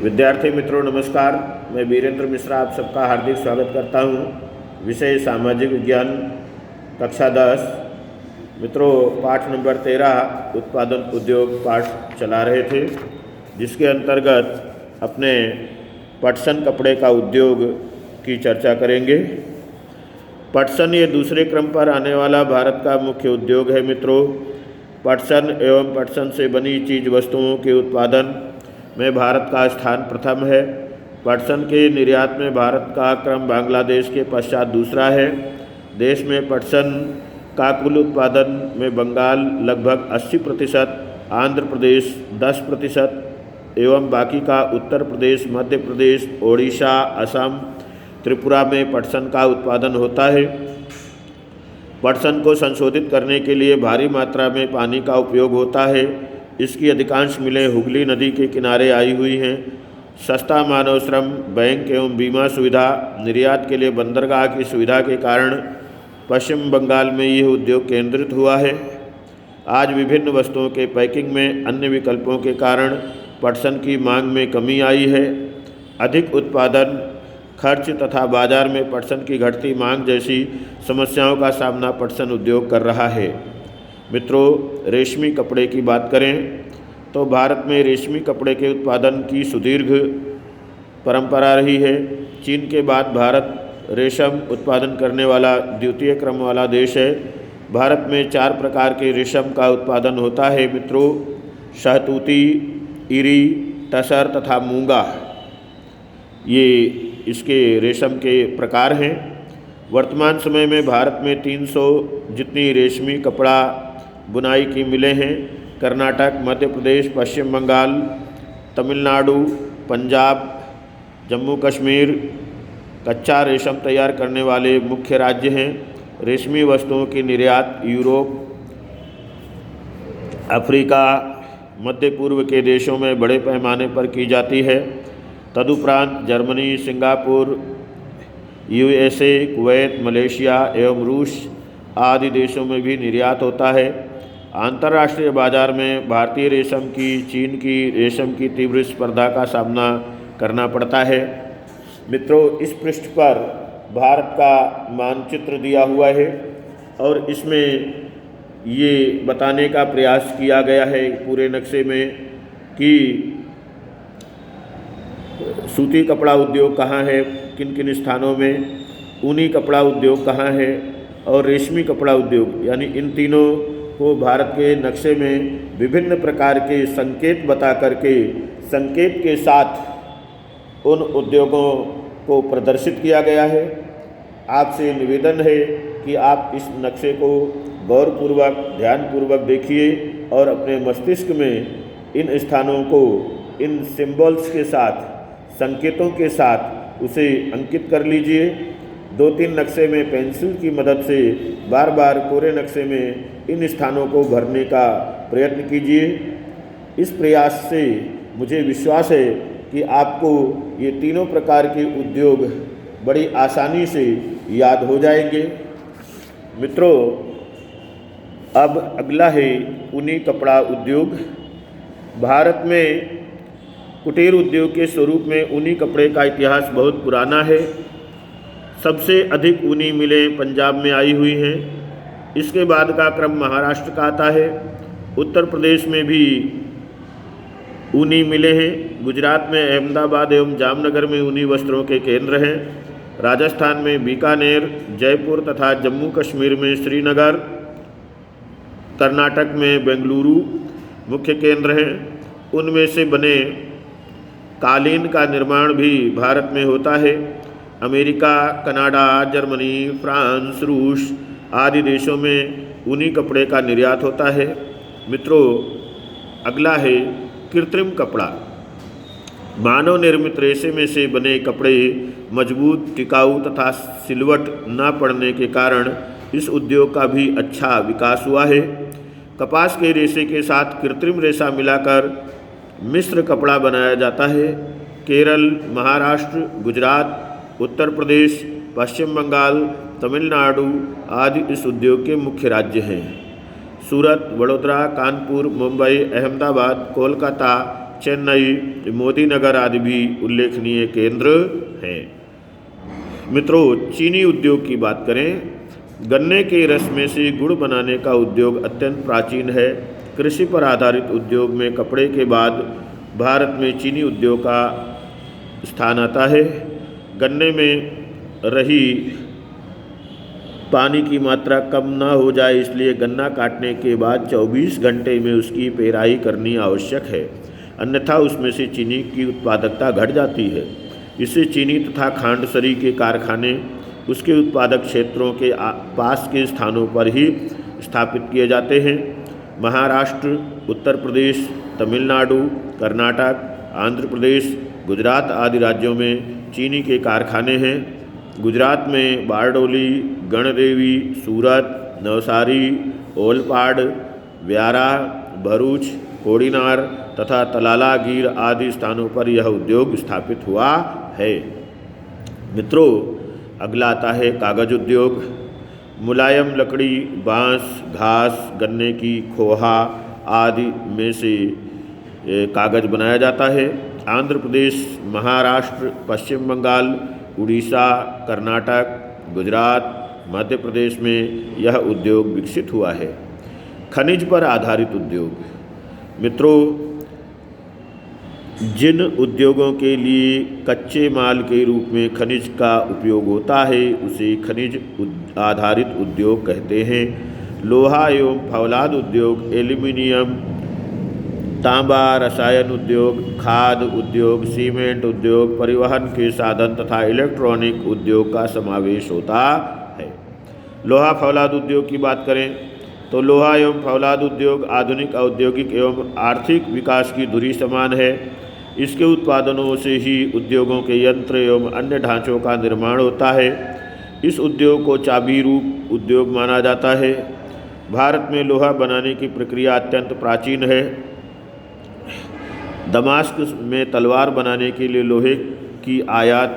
विद्यार्थी मित्रों नमस्कार। मैं वीरेंद्र मिश्रा आप सबका हार्दिक स्वागत करता हूँ। विषय सामाजिक विज्ञान कक्षा 10। मित्रों पाठ नंबर 13 उत्पादन उद्योग पाठ चला रहे थे, जिसके अंतर्गत अपने पटसन कपड़े का उद्योग की चर्चा करेंगे। पटसन ये दूसरे क्रम पर आने वाला भारत का मुख्य उद्योग है। मित्रों पटसन एवं पटसन से बनी चीज़ वस्तुओं के उत्पादन में भारत का स्थान प्रथम है। पटसन के निर्यात में भारत का क्रम बांग्लादेश के पश्चात दूसरा है। देश में पटसन का कुल उत्पादन में बंगाल लगभग 80%, आंध्र प्रदेश 10% एवं बाकी का उत्तर प्रदेश, मध्य प्रदेश, ओडिशा, असम, त्रिपुरा में पटसन का उत्पादन होता है। पटसन को संशोधित करने के लिए भारी मात्रा में पानी का उपयोग होता है। इसकी अधिकांश मिलें हुगली नदी के किनारे आई हुई हैं। सस्ता मानव श्रम, बैंक एवं बीमा सुविधा, निर्यात के लिए बंदरगाह की सुविधा के कारण पश्चिम बंगाल में यह उद्योग केंद्रित हुआ है। आज विभिन्न वस्तुओं के पैकिंग में अन्य विकल्पों के कारण पटसन की मांग में कमी आई है। अधिक उत्पादन खर्च तथा बाजार में पटसन की घटती मांग जैसी समस्याओं का सामना पटसन उद्योग कर रहा है। मित्रों रेशमी कपड़े की बात करें तो भारत में रेशमी कपड़े के उत्पादन की सुदीर्घ परंपरा रही है। चीन के बाद भारत रेशम उत्पादन करने वाला द्वितीय क्रम वाला देश है। भारत में 4 प्रकार के रेशम का उत्पादन होता है। मित्रों शहतूती, इरी, टसर तथा मूंगा ये इसके रेशम के प्रकार हैं। वर्तमान समय में भारत में 300 जितनी रेशमी कपड़ा बुनाई की मिलें हैं। कर्नाटक, मध्य प्रदेश, पश्चिम बंगाल, तमिलनाडु, पंजाब, जम्मू कश्मीर कच्चा रेशम तैयार करने वाले मुख्य राज्य हैं। रेशमी वस्तुओं की निर्यात यूरोप, अफ्रीका, मध्य पूर्व के देशों में बड़े पैमाने पर की जाती है। तदुपरांत Germany, Singapore, USA, Kuwait, Malaysia एवं रूस आदि देशों में भी निर्यात होता है। अंतर्राष्ट्रीय बाजार में भारतीय रेशम की चीन की रेशम की तीव्र स्पर्धा का सामना करना पड़ता है। मित्रों इस पृष्ठ पर भारत का मानचित्र दिया हुआ है और इसमें ये बताने का प्रयास किया गया है पूरे नक्शे में कि सूती कपड़ा उद्योग कहाँ है, किन किन स्थानों में, ऊनी कपड़ा उद्योग कहाँ है और रेशमी कपड़ा उद्योग, यानी इन तीनों को भारत के नक्शे में विभिन्न प्रकार के संकेत बता करके संकेत के साथ उन उद्योगों को प्रदर्शित किया गया है। आपसे निवेदन है कि आप इस नक्शे को गौरपूर्वक, ध्यानपूर्वक देखिए और अपने मस्तिष्क में इन स्थानों को इन सिंबल्स के साथ, संकेतों के साथ उसे अंकित कर लीजिए। 2-3 नक्शे में पेंसिल की मदद से बार बार कोरे नक्शे में इन स्थानों को भरने का प्रयत्न कीजिए। इस प्रयास से मुझे विश्वास है कि आपको ये तीनों प्रकार के उद्योग बड़ी आसानी से याद हो जाएंगे। मित्रों अब अगला है ऊनी कपड़ा उद्योग। भारत में कुटीर उद्योग के स्वरूप में ऊनी कपड़े का इतिहास बहुत पुराना है। सबसे अधिक ऊनी मिलें पंजाब में आई हुई हैं। इसके बाद का क्रम महाराष्ट्र का आता है। उत्तर प्रदेश में भी ऊनी मिलें हैं। गुजरात में अहमदाबाद एवं जामनगर में ऊनी वस्त्रों के केंद्र हैं। राजस्थान में बीकानेर, जयपुर तथा जम्मू कश्मीर में श्रीनगर, कर्नाटक में बेंगलुरु मुख्य केंद्र हैं। उनमें से बने कालीन का निर्माण भी भारत में होता है। अमेरिका, कनाडा, जर्मनी, फ्रांस, रूस आदि देशों में ऊनी कपड़े का निर्यात होता है। मित्रों अगला है कृत्रिम कपड़ा। मानव निर्मित रेशे में से बने कपड़े मजबूत, टिकाऊ तथा सिलवट न पड़ने के कारण इस उद्योग का भी अच्छा विकास हुआ है। कपास के रेशे के साथ कृत्रिम रेशा मिलाकर मिश्र कपड़ा बनाया जाता है। केरल, महाराष्ट्र, गुजरात, उत्तर प्रदेश, पश्चिम बंगाल, तमिलनाडु आदि इस उद्योग के मुख्य राज्य हैं। सूरत, वडोदरा, कानपुर, मुंबई, अहमदाबाद, कोलकाता, चेन्नई, मोदीनगर आदि भी उल्लेखनीय केंद्र हैं। मित्रों, चीनी उद्योग की बात करें, गन्ने के रस में से गुड़ बनाने का उद्योग अत्यंत प्राचीन है। कृषि पर आधारित उद्योग में कपड़े के बाद भारत में चीनी उद्योग का स्थान आता है। गन्ने में रही पानी की मात्रा कम ना हो जाए, इसलिए गन्ना काटने के बाद 24 घंटे में उसकी पेराई करनी आवश्यक है, अन्यथा उसमें से चीनी की उत्पादकता घट जाती है। इससे चीनी तथा खांडसरी के कारखाने उसके उत्पादक क्षेत्रों के पास के स्थानों पर ही स्थापित किए जाते हैं। महाराष्ट्र, उत्तर प्रदेश, तमिलनाडु, कर्नाटक, आंध्र प्रदेश, गुजरात आदि राज्यों में चीनी के कारखाने हैं। गुजरात में बारडोली, गणदेवी, सूरत, नवसारी, ओलपाड, व्यारा, भरूच, कोડીनार तथा तलाला गिर आदि स्थानों पर यह उद्योग स्थापित हुआ है। मित्रों, अगला आता है कागज उद्योग। मुलायम लकड़ी, बांस, घास, गन्ने की खोहा आदि में से कागज बनाया जाता है। आंध्र प्रदेश, महाराष्ट्र, पश्चिम बंगाल, उड़ीसा, कर्नाटक, गुजरात, मध्य प्रदेश में यह उद्योग विकसित हुआ है। खनिज पर आधारित उद्योग। मित्रों, जिन उद्योगों के लिए कच्चे माल के रूप में खनिज का उपयोग होता है उसे खनिज आधारित उद्योग कहते हैं। लोहा एवं फौलाद उद्योग, एल्यूमीनियम, तांबा, रसायन उद्योग, खाद उद्योग, सीमेंट उद्योग, परिवहन के साधन तथा इलेक्ट्रॉनिक उद्योग का समावेश होता है। लोहा फौलाद उद्योग की बात करें तो लोहा एवं फौलाद उद्योग आधुनिक औद्योगिक एवं आर्थिक विकास की धुरी समान है। इसके उत्पादनों से ही उद्योगों के यंत्र एवं अन्य ढांचों का निर्माण होता है। इस उद्योग को चाबी रूप उद्योग माना जाता है। भारत में लोहा बनाने की प्रक्रिया अत्यंत प्राचीन है। दमास्क में तलवार बनाने के लिए लोहे की आयात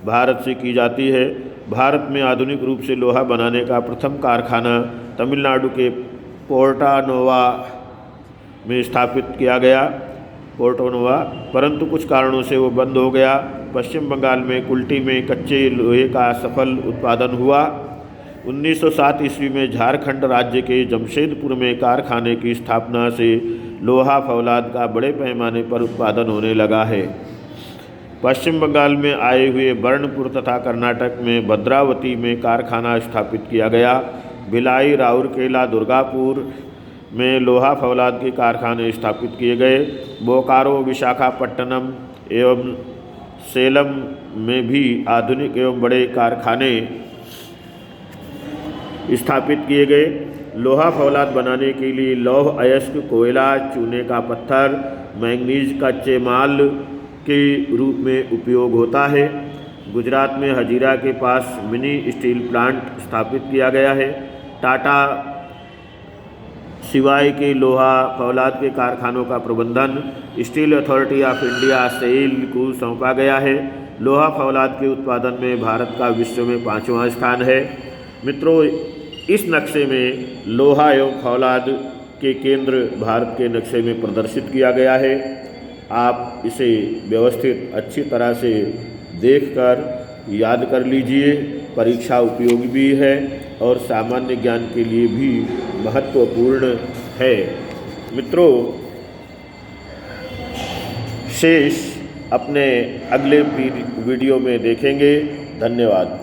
भारत से की जाती है। भारत में आधुनिक रूप से लोहा बनाने का प्रथम कारखाना तमिलनाडु के पोर्टानोवा में स्थापित किया गया, परंतु कुछ कारणों से वो बंद हो गया। पश्चिम बंगाल में कुल्टी में कच्चे लोहे का सफल उत्पादन हुआ। 1907 ईस्वी में झारखंड राज्य के जमशेदपुर में कारखाने की स्थापना से लोहा फौलाद का बड़े पैमाने पर उत्पादन होने लगा है। पश्चिम बंगाल में आए हुए बर्नपुर तथा कर्नाटक में भद्रावती में कारखाना स्थापित किया गया। भिलाई, राउरकेला, दुर्गापुर में लोहा फौलाद के कारखाने स्थापित किए गए। बोकारो, विशाखापट्टनम एवं सेलम में भी आधुनिक एवं बड़े कारखाने स्थापित किए गए। लोहा फौलाद बनाने के लिए लौह अयस्क, कोयला, चूने का पत्थर, मैंगनीज कच्चे माल के रूप में उपयोग होता है। गुजरात में हजीरा के पास मिनी स्टील प्लांट स्थापित किया गया है। टाटा सिवाय के लोहा फौलाद के कारखानों का प्रबंधन steel authority of India SAIL को सौंपा गया है। लोहा फौलाद के उत्पादन में भारत का विश्व में 5वां स्थान है। मित्रों, इस नक्शे में लोहा एवं फौलाद के केंद्र भारत के नक्शे में प्रदर्शित किया गया है। आप इसे व्यवस्थित अच्छी तरह से देखकर याद कर लीजिए। परीक्षा उपयोगी भी है और सामान्य ज्ञान के लिए भी महत्वपूर्ण है। मित्रों, शेष अपने अगले वीडियो में देखेंगे। धन्यवाद।